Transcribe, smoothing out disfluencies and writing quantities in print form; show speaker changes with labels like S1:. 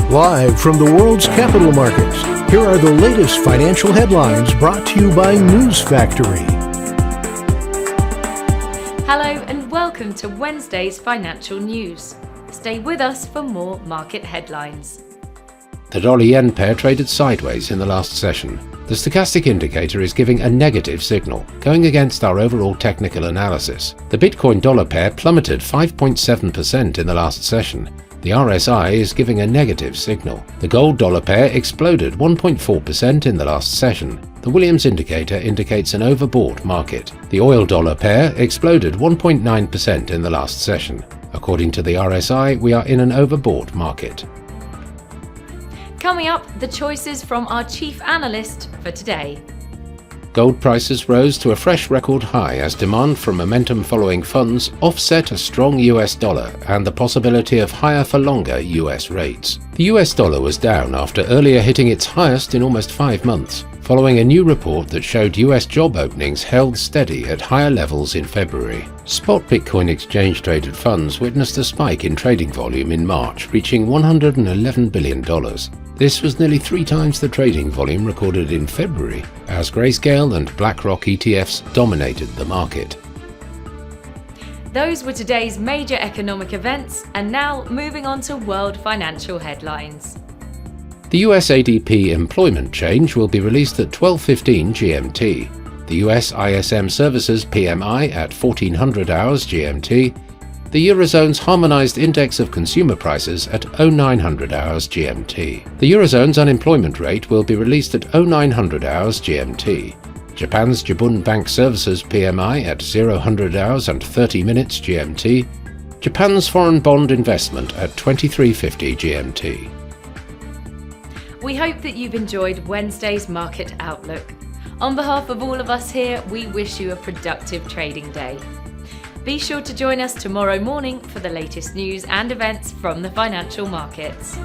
S1: Live from the world's capital markets, here are the latest financial headlines brought to you by News Factory.
S2: Hello and welcome to Wednesday's financial news. Stay with us for more market headlines.
S3: The dollar-yen pair traded sideways in the last session. The stochastic indicator is giving a negative signal, going against our overall technical analysis. The Bitcoin-dollar pair plummeted 5.7% in the last session. The RSI is giving a negative signal. The gold-dollar pair exploded 1.4% in the last session. The Williams indicator indicates an overbought market. The oil-dollar pair exploded 1.9% in the last session. According to the RSI, we are in an overbought market.
S2: Coming up, the choices from our chief analyst for today.
S3: Gold prices rose to a fresh record high as demand from momentum following funds offset a strong US dollar and the possibility of higher for longer US rates. The US dollar was down after earlier hitting its highest in almost 5 months, following a new report that showed US job openings held steady at higher levels in February. Spot Bitcoin exchange-traded funds witnessed a spike in trading volume in March, reaching $111 billion. This was nearly 3 times the trading volume recorded in February, as Grayscale and BlackRock ETFs dominated the market.
S2: Those were today's major economic events, and now moving on to world financial headlines.
S3: The US ADP employment change will be released at 12:15 GMT. The US ISM Services PMI at 1400 hours GMT. The Eurozone's Harmonized Index of Consumer Prices at 0900 hours GMT. The Eurozone's unemployment rate will be released at 0900 hours GMT. Japan's Jibun Bank Services PMI at 0000 hours and 30 minutes GMT. Japan's foreign bond investment at 2350 GMT.
S2: We hope that you've enjoyed Wednesday's market outlook. On behalf of all of us here, we wish you a productive trading day. Be sure to join us tomorrow morning for the latest news and events from the financial markets.